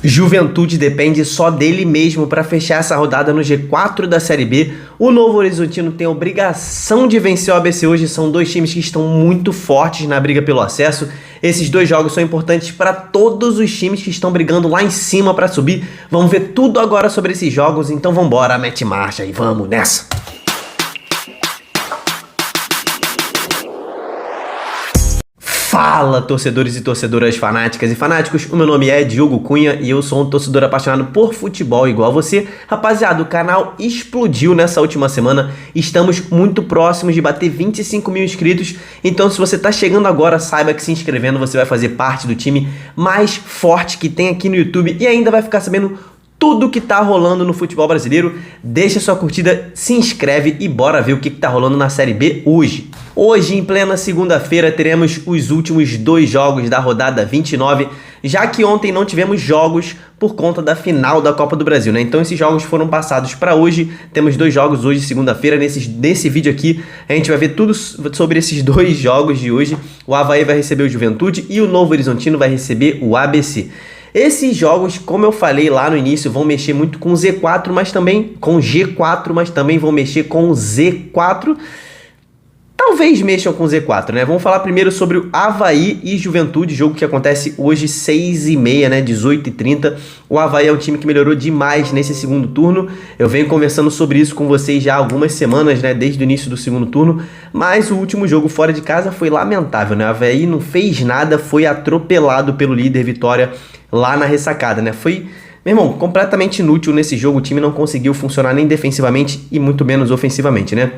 Juventude depende só dele mesmo para fechar essa rodada no G4 da Série B. O Novo Horizontino tem a obrigação de vencer o ABC hoje. São dois times que estão muito fortes na briga pelo acesso. Esses dois jogos são importantes para todos os times que estão brigando lá em cima para subir. Vamos ver tudo agora sobre esses jogos, então vambora, mete marcha e vamos nessa! Fala, torcedores e torcedoras fanáticas e fanáticos, o meu nome é Diogo Cunha e eu sou um torcedor apaixonado por futebol igual a você. Rapaziada, o canal explodiu nessa última semana, estamos muito próximos de bater 25 mil inscritos, então se você tá chegando agora, saiba que se inscrevendo você vai fazer parte do time mais forte que tem aqui no YouTube e ainda vai ficar sabendo tudo que tá rolando no futebol brasileiro. Deixa sua curtida, se inscreve e bora ver o que tá rolando na Série B hoje. Hoje, em plena segunda-feira, teremos os últimos dois jogos da rodada 29, já que ontem não tivemos jogos por conta da final da Copa do Brasil, né? Então esses jogos foram passados para hoje, temos dois jogos hoje, segunda-feira. Nesse vídeo aqui, a gente vai ver tudo sobre esses dois jogos de hoje. O Avaí vai receber o Juventude e o Novo Horizontino vai receber o ABC. Esses jogos, como eu falei lá no início, vão mexer muito com o Z4, mas também com o G4, mas também vão mexer com o Z4. Talvez mexam com o Z4, né? Vamos falar primeiro sobre o Avaí e Juventude, jogo que acontece hoje 6h30, né? 18h30. O Avaí é um time que melhorou demais nesse segundo turno. Eu venho conversando sobre isso com vocês já há algumas semanas, né? Desde o início do segundo turno. Mas o último jogo fora de casa foi lamentável, né? O Avaí não fez nada, foi atropelado pelo líder Vitória lá na ressacada, né? Foi, meu irmão, completamente inútil nesse jogo. O time não conseguiu funcionar nem defensivamente e muito menos ofensivamente, né?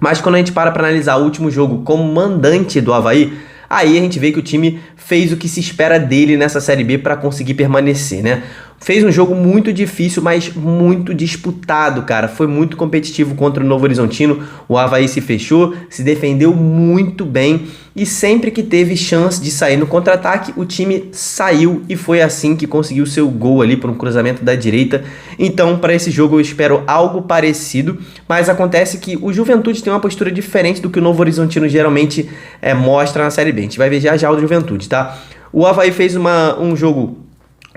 Mas quando a gente para analisar o último jogo como mandante do Avaí, aí a gente vê que o time fez o que se espera dele nessa Série B para conseguir permanecer, né? Fez um jogo muito difícil, mas muito disputado, cara. Foi muito competitivo contra o Novo Horizontino. O Avaí se fechou, se defendeu muito bem e sempre que teve chance de sair no contra-ataque, o time saiu e foi assim que conseguiu seu gol ali por um cruzamento da direita. Então, para esse jogo eu espero algo parecido, mas acontece que o Juventude tem uma postura diferente do que o Novo Horizontino geralmente mostra na Série B. A gente vai ver já o Juventude, tá? O Avaí fez um jogo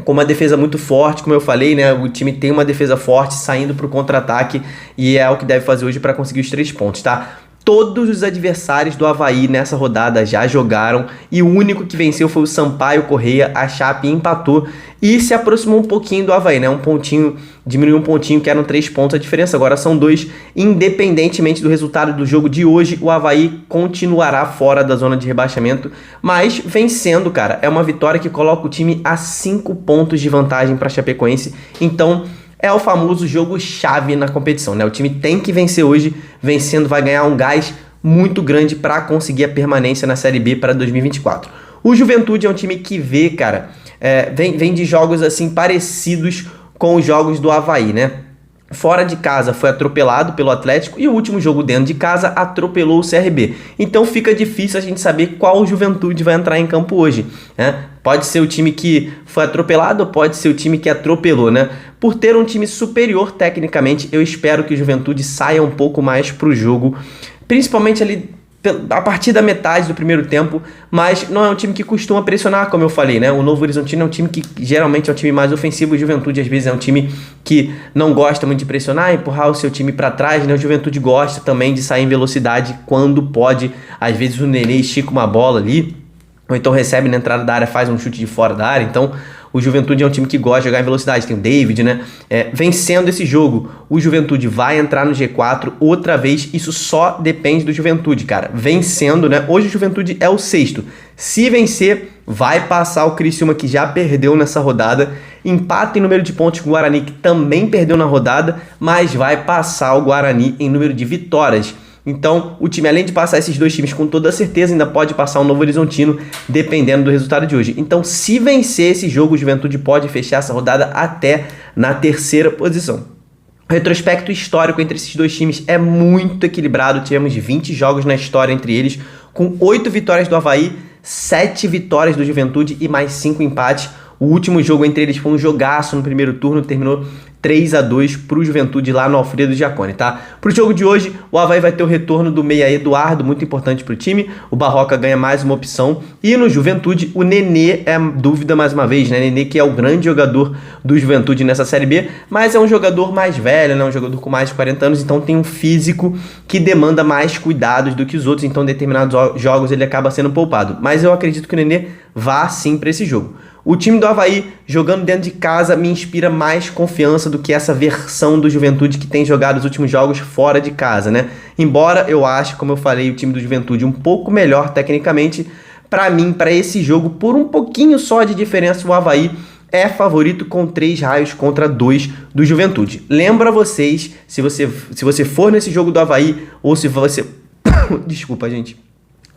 com uma defesa muito forte, como eu falei, né? O time tem uma defesa forte, saindo para o contra-ataque e é o que deve fazer hoje para conseguir os 3 pontos, tá? Todos os adversários do Avaí nessa rodada já jogaram e o único que venceu foi o Sampaio Corrêa. A Chape empatou e se aproximou um pouquinho do Avaí, né? Um pontinho, diminuiu um pontinho, que eram 3 pontos a diferença, agora são 2. Independentemente do resultado do jogo de hoje, o Avaí continuará fora da zona de rebaixamento, mas vencendo, cara, é uma vitória que coloca o time a 5 pontos de vantagem para a Chapecoense. Então é o famoso jogo-chave na competição, né? O time tem que vencer hoje, vencendo vai ganhar um gás muito grande para conseguir a permanência na Série B para 2024. O Juventude é um time que vê, cara, vem de jogos assim parecidos com os jogos do Avaí, né? Fora de casa foi atropelado pelo Atlético e o último jogo dentro de casa atropelou o CRB. Então fica difícil a gente saber qual Juventude vai entrar em campo hoje, né? Pode ser o time que foi atropelado ou pode ser o time que atropelou, né? Por ter um time superior tecnicamente, eu espero que o Juventude saia um pouco mais para o jogo, principalmente ali a partir da metade do primeiro tempo, mas não é um time que costuma pressionar, como eu falei, né? O Novo Horizontino é um time que geralmente é um time mais ofensivo, o Juventude às vezes é um time que não gosta muito de pressionar, empurrar o seu time para trás, né? O Juventude gosta também de sair em velocidade quando pode, às vezes o Nenê estica uma bola ali, ou então recebe na entrada da área, faz um chute de fora da área. Então o Juventude é um time que gosta de jogar em velocidade, tem o David, né? Vencendo esse jogo, o Juventude vai entrar no G4 outra vez. Isso só depende do Juventude, cara. Vencendo, né? Hoje o Juventude é o 6º. Se vencer, vai passar o Criciúma, que já perdeu nessa rodada. Empata em número de pontos com o Guarani, que também perdeu na rodada, mas vai passar o Guarani em número de vitórias. Então, o time, além de passar esses dois times com toda certeza, ainda pode passar o Novo Horizontino, dependendo do resultado de hoje. Então, se vencer esse jogo, o Juventude pode fechar essa rodada até na 3ª posição. O retrospecto histórico entre esses dois times é muito equilibrado. Tivemos 20 jogos na história entre eles, com 8 vitórias do Avaí, 7 vitórias do Juventude e mais 5 empates. O último jogo entre eles foi um jogaço no primeiro turno, terminou 3-2 para o Juventude lá no Alfredo Jaconi, tá? Para o jogo de hoje, o Avaí vai ter o retorno do meia Eduardo, muito importante para o time. O Barroca ganha mais uma opção. E no Juventude, o Nenê é dúvida mais uma vez, né? Nenê que é o grande jogador do Juventude nessa Série B, mas é um jogador mais velho, né? Um jogador com mais de 40 anos, então tem um físico que demanda mais cuidados do que os outros, então em determinados jogos ele acaba sendo poupado. Mas eu acredito que o Nenê vá sim para esse jogo. O time do Avaí jogando dentro de casa me inspira mais confiança do que essa versão do Juventude que tem jogado os últimos jogos fora de casa, né? Embora eu ache, como eu falei, o time do Juventude um pouco melhor tecnicamente, para mim, para esse jogo, por um pouquinho só de diferença, o Avaí é favorito com 3 raios contra 2 do Juventude. Lembra vocês, se você for nesse jogo do Avaí, ou se você... Desculpa, gente.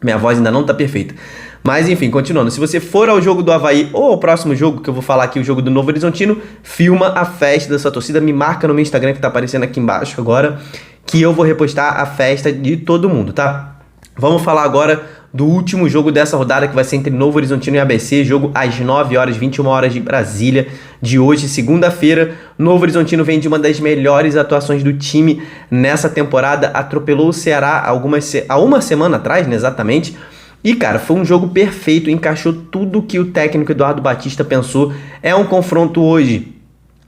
Minha voz ainda não tá perfeita. Mas enfim, continuando. Se você for ao jogo do Avaí ou ao próximo jogo, que eu vou falar aqui, o jogo do Novo Horizontino, filma a festa da sua torcida, me marca no meu Instagram que tá aparecendo aqui embaixo agora, que eu vou repostar a festa de todo mundo, tá? Vamos falar agora do último jogo dessa rodada, que vai ser entre Novo Horizontino e ABC, jogo às 9 horas, 21 horas de Brasília, de hoje, segunda-feira. Novo Horizontino vem de uma das melhores atuações do time nessa temporada, atropelou o Ceará há uma semana atrás, né, exatamente. E, cara, foi um jogo perfeito, encaixou tudo que o técnico Eduardo Batista pensou. É um confronto hoje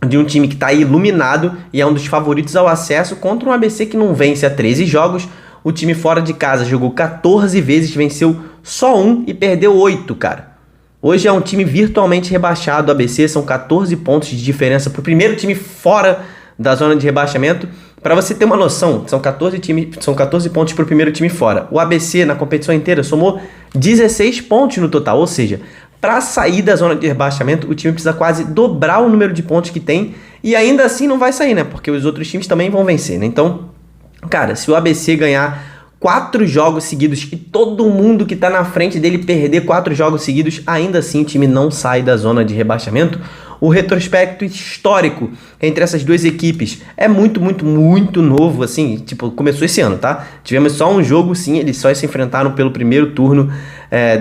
de um time que está iluminado e é um dos favoritos ao acesso contra um ABC que não vence há 13 jogos. O time fora de casa jogou 14 vezes, venceu só 1 e perdeu 8, cara. Hoje é um time virtualmente rebaixado, o ABC, são 14 pontos de diferença para o primeiro time fora da zona de rebaixamento. Para você ter uma noção, são 14 pontos para o primeiro time fora. O ABC, na competição inteira, somou 16 pontos no total, ou seja, para sair da zona de rebaixamento, o time precisa quase dobrar o número de pontos que tem e ainda assim não vai sair, né? Porque os outros times também vão vencer, né? Então, cara, se o ABC ganhar 4 jogos seguidos e todo mundo que tá na frente dele perder 4 jogos seguidos, ainda assim o time não sai da zona de rebaixamento. O retrospecto histórico entre essas duas equipes é muito novo, assim, tipo, começou esse ano, tá? Tivemos só um jogo, sim, eles só se enfrentaram pelo primeiro turno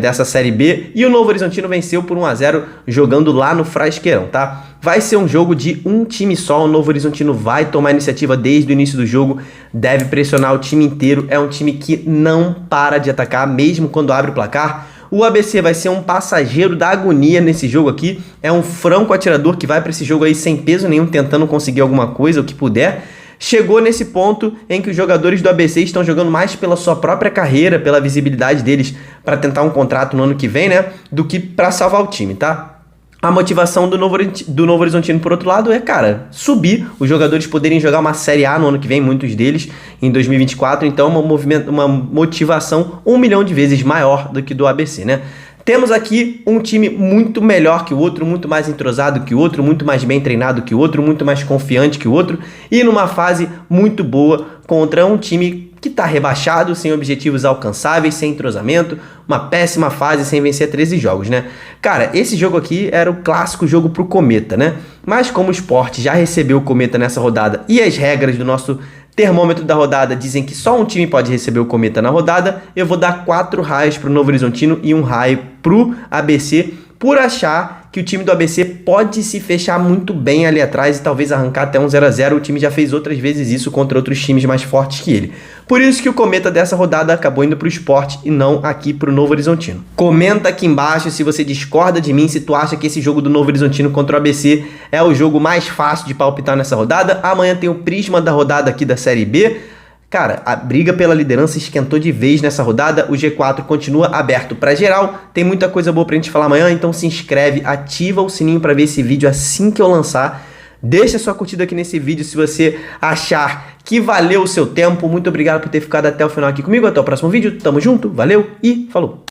dessa Série B e o Novo Horizontino venceu por 1-0 jogando lá no Frasqueirão, tá? Vai ser um jogo de um time só, o Novo Horizontino vai tomar iniciativa desde o início do jogo, deve pressionar o time inteiro, é um time que não para de atacar, mesmo quando abre o placar. O ABC vai ser um passageiro da agonia nesse jogo aqui, é um franco atirador que vai para esse jogo aí sem peso nenhum, tentando conseguir alguma coisa, o que puder. Chegou nesse ponto em que os jogadores do ABC estão jogando mais pela sua própria carreira, pela visibilidade deles para tentar um contrato no ano que vem, né, do que para salvar o time, tá? A motivação do Novo Horizontino, por outro lado, é, cara, subir, os jogadores poderem jogar uma Série A no ano que vem, muitos deles, em 2024, então uma motivação 1 milhão de vezes maior do que do ABC, né? Temos aqui um time muito melhor que o outro, muito mais entrosado que o outro, muito mais bem treinado que o outro, muito mais confiante que o outro, e numa fase muito boa contra um time que está rebaixado, sem objetivos alcançáveis, sem entrosamento, uma péssima fase, sem vencer 13 jogos, né? Cara, esse jogo aqui era o clássico jogo pro Cometa, né? Mas como o Sport já recebeu o Cometa nessa rodada e as regras do nosso termômetro da rodada dizem que só um time pode receber o Cometa na rodada, eu vou dar 4 raios pro Novo Horizontino e 1 raio pro ABC, por achar que o time do ABC pode se fechar muito bem ali atrás e talvez arrancar até um 0-0. O time já fez outras vezes isso contra outros times mais fortes que ele. Por isso que o Cometa dessa rodada acabou indo pro Sport e não aqui pro Novo Horizontino. Comenta aqui embaixo se você discorda de mim, se tu acha que esse jogo do Novo Horizontino contra o ABC é o jogo mais fácil de palpitar nessa rodada. Amanhã tem o prisma da rodada aqui da Série B. Cara, a briga pela liderança esquentou de vez nessa rodada, o G4 continua aberto para geral, tem muita coisa boa pra gente falar amanhã, então se inscreve, ativa o sininho para ver esse vídeo assim que eu lançar, deixa sua curtida aqui nesse vídeo se você achar que valeu o seu tempo, muito obrigado por ter ficado até o final aqui comigo, até o próximo vídeo, tamo junto, valeu e falou!